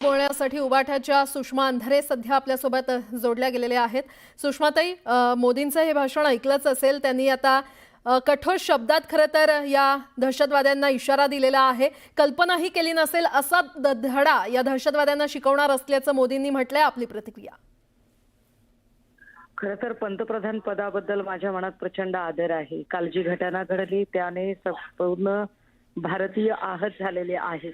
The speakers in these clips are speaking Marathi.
बोलण्यासाठी उबाठाच्या सुषमा अंधारे सध्या आपल्यासोबत जोडल्या गेलेल्या आहेत। सुषमाताई, मोदींचं हे भाषण ऐकलंच असेल। त्यांनी आता कठोर शब्दात खरं तर या दहशतवाद्यांना इशारा दिलेला आहे। कल्पनाही केली नसेल असा धडा या दहशतवाद्यांना शिकवणार असल्याचं मोदींनी म्हटलंय। आपली प्रतिक्रिया? खरं तर पंतप्रधान पदाबद्दल माझ्या मनात प्रचंड आदर आहे। काल जी घटना घडली त्याने संपूर्ण भारतीय आहत झालेले आहेत।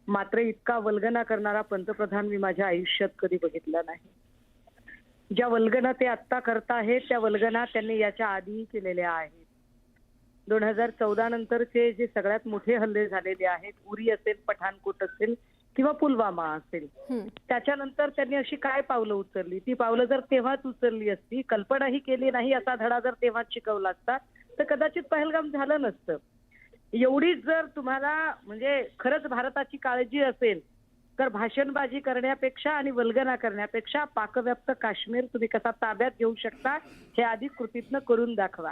मात्र इतका वल्गना करणारा पंतप्रधान मी माझ्या आयुष्यात कधी बघितला नाही। ज्या वल्गना ते आत्ता करताहेत त्या वल्गना त्यांनी याच्या आधीही केलेल्या आहेत। 2014 नंतरचे जे सगळ्यात मोठे हल्ले झालेले आहेत, उरी असेल, पठाणकोट असेल किंवा पुलवामा असेल, त्याच्यानंतर त्यांनी अशी काय पावलं उचलली? ती पावलं जर तेव्हाच उचलली असती, कल्पनाही केली नाही असा धडा जर तेव्हाच शिकवला असता, तर कदाचित पहलगाम झालं नसतं। एवढीच जर तुम्हाला म्हणजे खरंच भारताची काळजी असेल तर भाषणबाजी करण्यापेक्षा आणि वल्गना करण्यापेक्षा पाकव्याप्त काश्मीर तुम्ही कसा ताब्यात घेऊ शकता हे आधी कृतीतनं करून दाखवा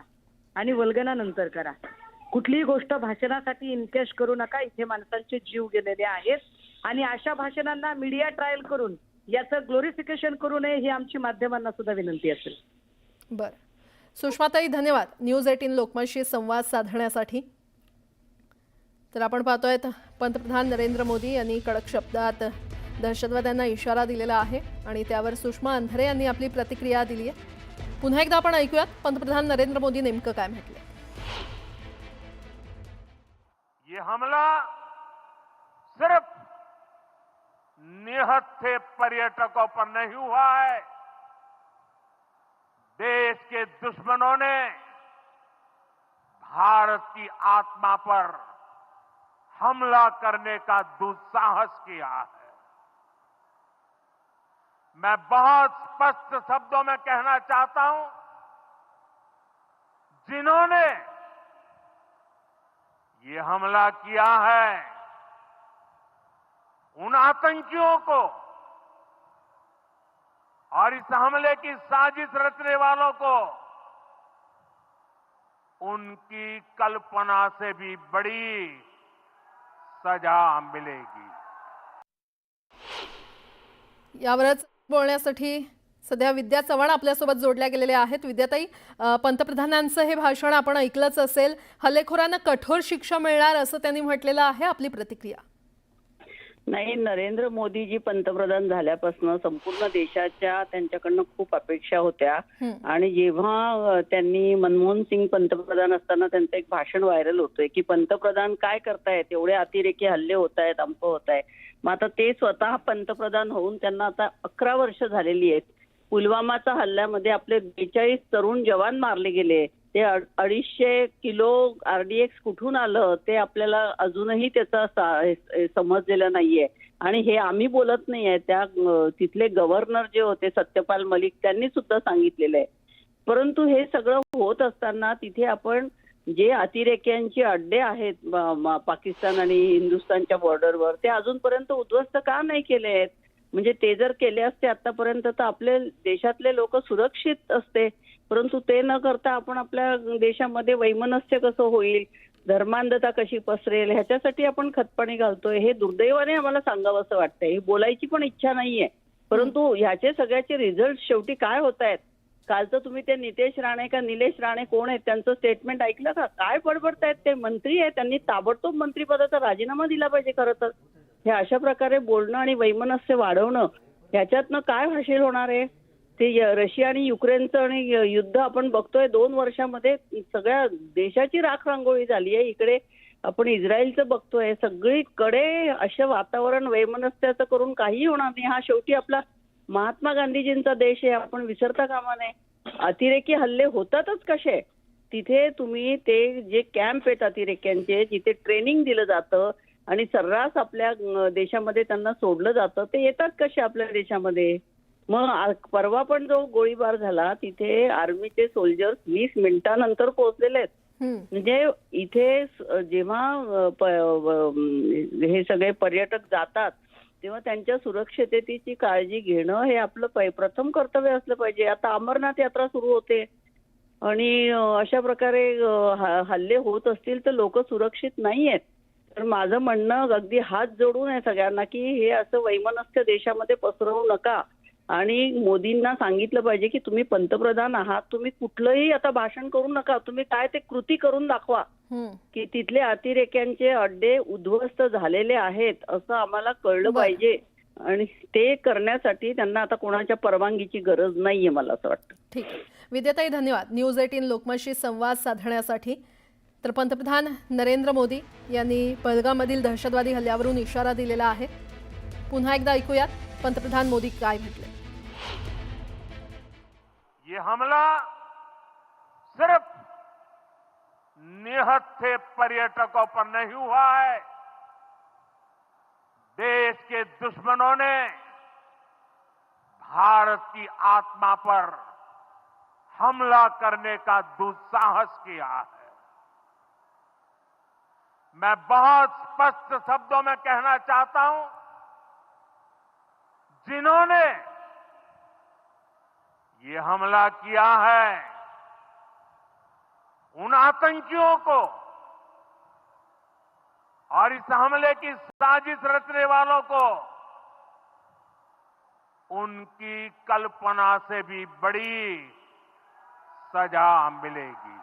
आणि वल्गना नंतर करा। कुठलीही गोष्ट भाषणासाठी इनकेश करू नका। इथे माणसांचे जीव गेलेले आहेत आणि अशा भाषणांना मीडिया ट्रायल करून याचं ग्लोरिफिकेशन करू नये ही आमची माध्यमांना सुद्धा विनंती असेल। बरं, सुषमाताई धन्यवाद न्यूज 18 लोकमतशी संवाद साधण्यासाठी। तर आपण पाहतोय पंतप्रधान नरेंद्र मोदी यांनी कडक शब्दात दहशतवाद्यांना इशारा दिलेला आहे आणि त्यावर सुषमा अंधारे यांनी आपली प्रतिक्रिया दिली आहे। पुन्हा एकदा आपण ऐकूयात पंतप्रधान नरेंद्र मोदी नेमकं काय म्हटले। ये हमला सिर्फ निहत्थे पर्यटकों पर नहीं हुआ है। देश के दुश्मनों ने भारत की आत्मा पर हमला करने का दुस्साहस किया है। मैं बहुत स्पष्ट शब्दों में कहना चाहता हूं, जिन्होंने ये हमला किया है उन आतंकियों को और इस हमले की साजिश रचने वालों को उनकी कल्पना से भी बड़ी सजा मिलेगी। यावरच बोलण्यासाठी सध्या विद्या चव्हाण आपल्यासोबत जोडल्या गेलेल्या आहेत। विद्याताई, पंतप्रधानांचं हे भाषण आपण ऐकलंच असेल। हल्लेखोरांना कठोर शिक्षा मिळणार असं त्यांनी म्हटलेलं आहे। आपली प्रतिक्रिया? नाही, नरेंद्र मोदीजी पंतप्रधान झाल्यापासून संपूर्ण देशाच्या त्यांच्याकडनं खूप अपेक्षा होत्या आणि जेव्हा त्यांनी मनमोहन सिंग पंतप्रधान असताना त्यांचं एक भाषण व्हायरल होतंय की पंतप्रधान काय करतायत, एवढे अतिरेकी हल्ले होत आहेत, अमक होत आहे। मग आता ते स्वतः पंतप्रधान होऊन त्यांना आता 11 वर्ष झालेली आहेत। पुलवामाच्या हल्ल्यामध्ये आपले 42 तरुण जवान मारले गेले। ते 250 किलो RDX कुठून आलं ते आपल्याला अजूनही त्याचा समजलेलं नाहीये आणि हे आम्ही बोलत नाहीये, त्या तिथले गव्हर्नर जे होते सत्यपाल मलिक त्यांनी सुद्धा सांगितलेलं आहे। परंतु हे सगळं होत असताना तिथे आपण जे अतिरेक्यांचे अड्डे आहेत पाकिस्तान आणि हिंदुस्थानच्या बॉर्डरवर ते अजूनपर्यंत उद्ध्वस्त का नाही केले आहेत? म्हणजे ते जर केले असते आतापर्यंत तर आपल्या देशातले लोक सुरक्षित असते। परंतु ते न करता आपण आपल्या देशामध्ये वैमनस्य कसं होईल, धर्मांधता कशी पसरेल ह्याच्यासाठी आपण खतपाणी घालतोय। हे दुर्दैवाने आम्हाला सांगावं असं वाटतंय। ही बोलायची पण इच्छा नाहीये, परंतु ह्याचे सगळ्याचे रिझल्ट शेवटी काय होत आहेत? कालचं तुम्ही ते नितेश राणे का निलेश राणे कोण आहेत त्यांचं स्टेटमेंट ऐकलं का? काय बडबडतायत? ते मंत्री आहेत, त्यांनी ताबडतोब मंत्रिपदाचा राजीनामा दिला पाहिजे। खरं तर हे अशा प्रकारे बोलणं आणि वैमनस्य वाढवणं ह्याच्यातनं काय हासिल होणार आहे? ते रशिया आणि युक्रेनचं आणि युद्ध आपण बघतोय 2 वर्षामध्ये सगळ्या देशाची राख रांगोळी झाली आहे। इकडे आपण इस्रायलचं बघतोय। सगळीकडे असं वातावरण वैमनस्याचं करून काही होणार नाही। हा शेवटी आपला महात्मा गांधीजींचा देश आहे, आपण विसरता कामा नये। अतिरेकी हल्ले होतातच कसे? तिथे तुम्ही ते जे कॅम्प आहेत अतिरेक्यांचे, जिथे ट्रेनिंग दिलं जातं आणि सर्रास आपल्या देशामध्ये त्यांना सोडलं जातं, ते येतात कसे आपल्या देशामध्ये? मग परवा पण जो गोळीबार झाला तिथे आर्मीचे सोल्जर्स 20 मिनिटांनंतर पोहोचलेले आहेत। म्हणजे इथे जेव्हा हे सगळे पर्यटक जातात तेव्हा त्यांच्या सुरक्षिततेची काळजी घेणं हे आपलं प्रथम कर्तव्य असलं पाहिजे। आता अमरनाथ यात्रा सुरू होते आणि अशा प्रकारे हल्ले होत असतील तर लोक सुरक्षित नाहीयेत। तर माझं म्हणणं अगदी हात जोडून आहे सगळ्यांना की हे असं वैमनस्य देशामध्ये पसरवू नका आणि मोदींना सांगितलं पाहिजे की तुम्ही पंतप्रधान आहात, तुम्ही कुठलंही आता भाषण करू नका, तुम्ही काय ते कृती करून दाखवा की तिथले अतिरेक्यांचे अड्डे उद्ध्वस्त झालेले आहेत असं आम्हाला कळलं बरं. पाहिजे आणि ते करण्यासाठी त्यांना आता कोणाच्या परवानगीची गरज नाहीये मला असं वाटतं. ठीक आहे. विद्याताई धन्यवाद न्यूज 18 लोकमतशी संवाद साधण्यासाठी. तर पंतप्रधान नरेंद्र मोदी यांनी पहलगाममधील दहशतवादी हल्ल्यावरून इशारा दिलेला आहे. पुन्हा एकदा ऐकूयात पंतप्रधान मोदी काय म्हटले. ये हमला सिर्फ निहत्थे पर्यटकों पर नहीं हुआ है, देश के दुश्मनों ने भारत की आत्मा पर हमला करने का दुस्साहस किया है. मैं बहुत स्पष्ट शब्दों में कहना चाहता हूं, जिन्होंने ये हमला किया है उन आतंकियों को और इस हमले की साजिश रचने वालों को उनकी कल्पना से भी बड़ी सजा मिलेगी.